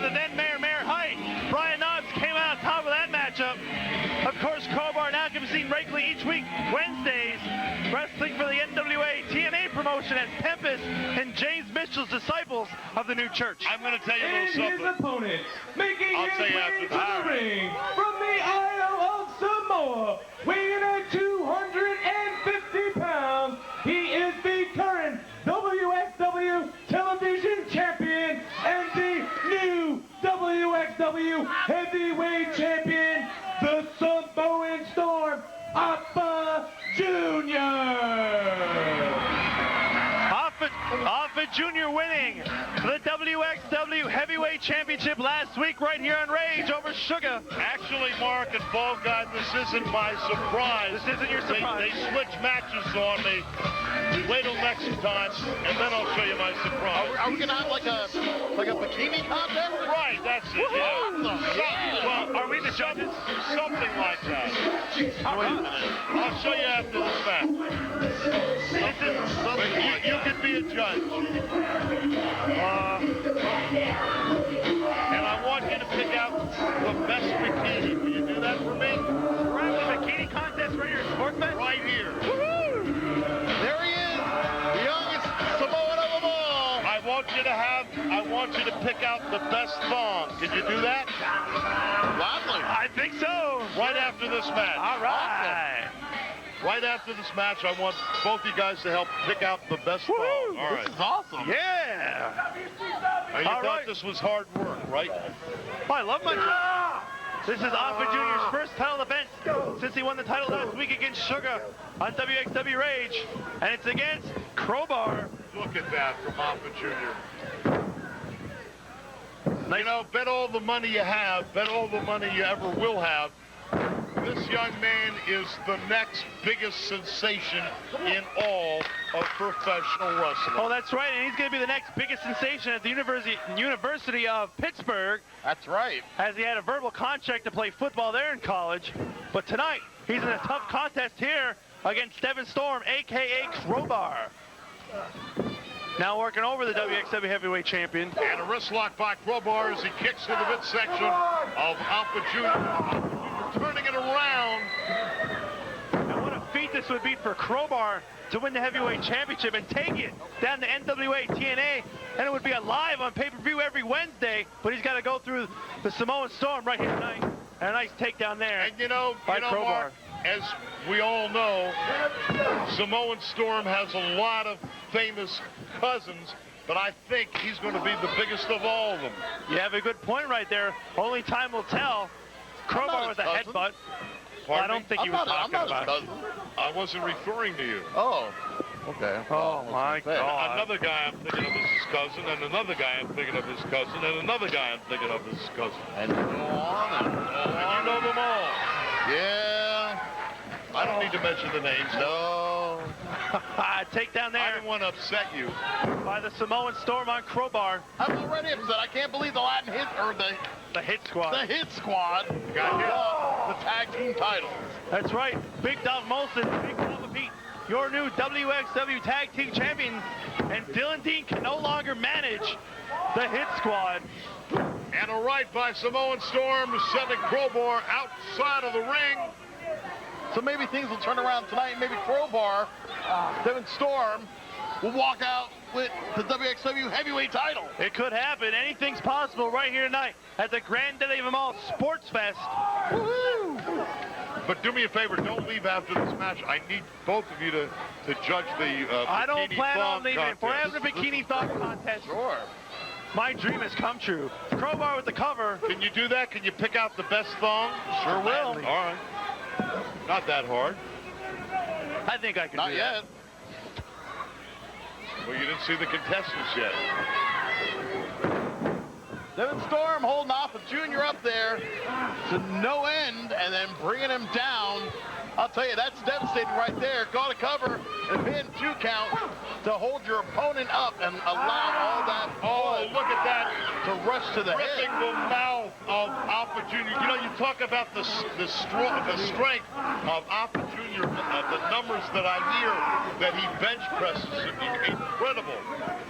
the then Mayor Height. Brian Knobs came out on top of that matchup. Of course, Crowbar now can be seen regularly each week, Wednesdays, wrestling for the NWA TNA promotion as Tempest and James Mitchell's disciples of the new church. I'm going to tell you a little And something. his opponent, making I'll his tell you way after to this. the ring from the Isle of Samoa, weighing at 250 pounds, he is the current WXW Television Champion and the new WXW Heavyweight Champion, the Samoan Storm, Afa Jr. Afa Jr. winning the WXW Heavyweight Championship last week right here on Rage over Sugar. Actually, Mark and Ball Guy, this isn't my surprise. This isn't your surprise. They switched matches on me. Wait till next time, and then I'll show you my surprise. Are we gonna have like a bikini contest? Right, that's it. Yeah. Well, Are we the judges? Something like that. I'll show you after this match. You can be a judge. And I want you to pick out the best bikini. Will you do that for me? We're having a bikini contest right here at Sportsfest? Right here. There he is, the youngest Samoan of them all. I want you to pick out the best thong. Can you do that? Gladly. I think so. Right after this match. All right. Right after this match, I want both you guys to help pick out the best thong. All right. This is awesome. Yeah. And you All thought right. this was hard work, right? Oh, I love my job. This is Afa Jr.'s first title defense since he won the title last week against Sugar on WXW Rage. And it's against Crowbar. Look at that from Afa Jr. You know, bet all the money you have, bet all the money you ever will have, this young man is the next biggest sensation in all of professional wrestling. Oh, that's right. And he's going to be the next biggest sensation at the University of Pittsburgh, That's right. as he had a verbal contract to play football there in college. But tonight, he's in a tough contest here against Devon Storm, a.k.a. Crowbar. Now working over the WXW Heavyweight Champion. And a wrist lock by Crowbar as he kicks to the midsection of Afa Jr. Turning it around. And what a feat this would be for Crowbar to win the Heavyweight Championship and take it down to NWA TNA. And it would be live on pay-per-view every Wednesday, but he's got to go through the Samoan Storm right here tonight. And a nice takedown there And you know Crowbar. Mark, as we all know, Samoan Storm has a lot of famous cousins, but I think he's going to be the biggest of all of them. You have a good point right there. Only time will tell. Crowbar with a cousin. headbutt. Pardon I don't me? think he was I'm talking not his about it. cousin. I wasn't referring to you. Oh, okay. Oh, my God. Another guy I'm thinking of is his cousin, and another guy I'm thinking of his cousin, and another guy I'm thinking of is his cousin. And go on and And you know them all. yeah. I don't need to mention the names. No. Takedown I there didn't want to upset you. by the Samoan Storm on Crowbar. I'm already upset. I can't believe the Latin hit or the The hit squad. hit squad Got hit. won the tag team titles. That's right. Big Dom Molson, Big Papa Pete, your new WXW Tag Team Champion. And Dylan Dean can no longer manage the hit squad. And a right by Samoan Storm, sending Crowbar outside of the ring. So maybe things will turn around tonight. Maybe Crowbar, Devon Storm, will walk out with the WXW Heavyweight title. It could happen. Anything's possible right here tonight at the granddaddy of them all, Sportsfest. Woohoo! But do me a favor, don't leave after this match. I need both of you to judge the I don't bikini plan thong on leaving. If we're contest. having a bikini thong contest, Sure. my dream has come true. Crowbar with the cover. Can you do that? Can you pick out the best thong? Sure will. All right. Not that hard. I think I can Not do yet. Well, you didn't see the contestants yet. Devon Storm holding off a Junior up there to no end and then bringing him down. I'll tell you, that's devastating right there. Got a cover and pin 2 count to hold your opponent up and allow all that Oh, look at that. to rush to the Ripping head. the mouth of Afa Jr. You know, you talk about the strength of Afa Jr., the numbers that I hear that he bench presses, incredible.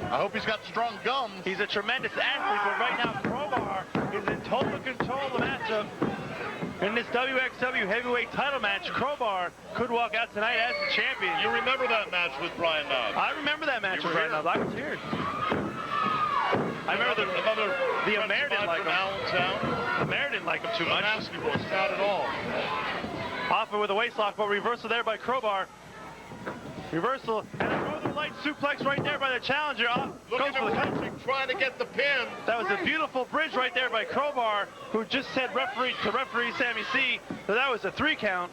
I hope he's got strong gums. He's a tremendous athlete, but right now Crowbar matchup in this WXW Heavyweight title match. Crowbar could walk out tonight as the champion. You remember that match with Brian Knobbs? I remember that match You with were Brian Knobbs. I was here. I remember the Amer didn't like him. Allentown. Amer didn't like him too much. Nasty boys, not at all. Off it with a waist lock, but reversal there by Crowbar. Reversal and a Northern Light suplex right there by the challenger. Look Goes at for the him reaching, trying to get the pin. That was a beautiful bridge right there by Crowbar, who just said referee Sammy C. So that was a 3 count.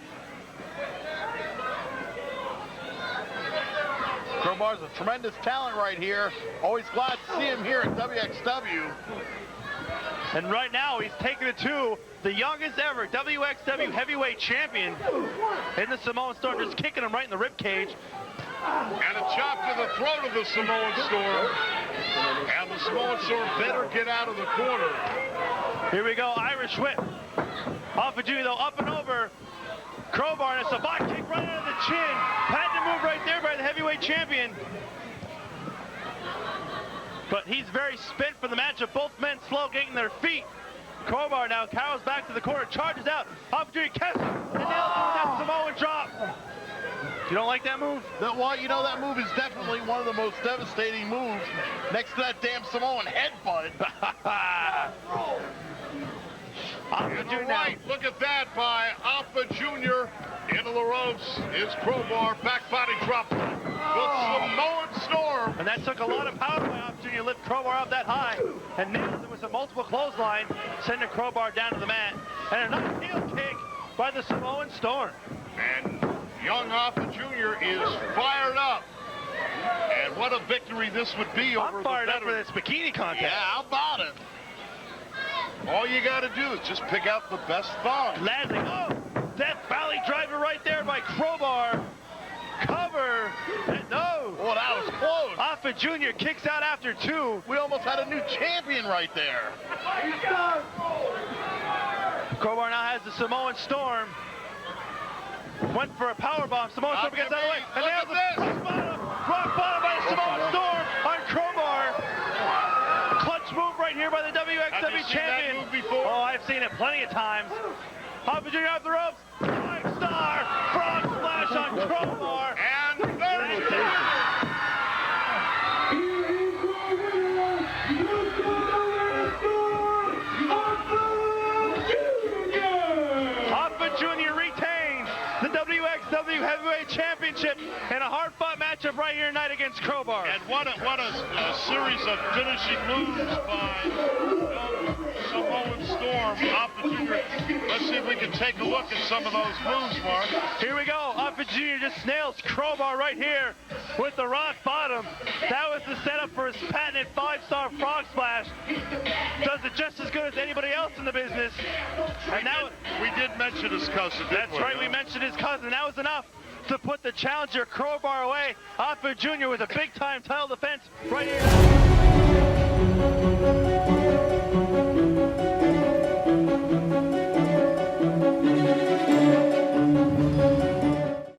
Crowbar's a tremendous talent right here. Always glad to see him here at WXW. And right now he's taking it to the youngest ever WXW Heavyweight Champion in the Samoan Storm, just kicking him right in the rib cage. And a chop to the throat of the Samoan Storm. And the Samoan Storm better get out of the corner. Here we go, Irish whip. Afa though, up and over. Crowbar and a savate kick right out of the chin. Patented move right there by the heavyweight champion. But he's very spent for the matchup. Both men slow getting their feet. Crowbar now cowers back to the corner, charges out. Opportunity catches and nails him with that Samoan drop. You don't like that move? Well, you know, that move is definitely one of the most devastating moves next to that damn Samoan headbutt. Right, look at that by Afa Jr. Into the ropes is Crowbar, back body drop. The Samoan Storm. And that took a lot of power by Afa Jr. to lift Crowbar up that high. And nails it with a multiple clothesline, sending Crowbar down to the mat. And another heel kick by the Samoan Storm. And young Afa Jr. is fired up. And what a victory this would be over I'm fired the up for veteran. this bikini contest. Yeah, how about it? All you got to do is just pick out the best thong. Landing, Death Valley driver right there by Crowbar. Cover, and no. Oh, that was close. Afa Jr. kicks out after 2. We almost had a new champion right there. Crowbar now has the Samoan Storm. Went for a powerbomb. Samoan Storm gets out of the way. And nails it. Rock bottom by the Samoan Storm on Crowbar. Clutch move right here by the WXW champion. That move before? Oh, I've seen it plenty of times. Afa Jr. off the ropes. 5-star frog splash on Crowbar. And there it is. Afa Jr. retains the WXW Heavyweight Championship in a hard-fought matchup right here tonight against Crowbar. And what a series of finishing moves by Samoan Storm. Afa Jr. Let's see if we can take a look at some of those moves, Mark. Here we go. Afa Jr. just nails Crowbar right here with the rock bottom. That was the setup for his patented 5-star frog splash. Does it just as good as anybody else in the business. And now We did mention his cousin, didn't that's right, we mentioned his cousin. That was enough to put the challenger Crowbar away. Afa Jr. with a big-time title defense right here.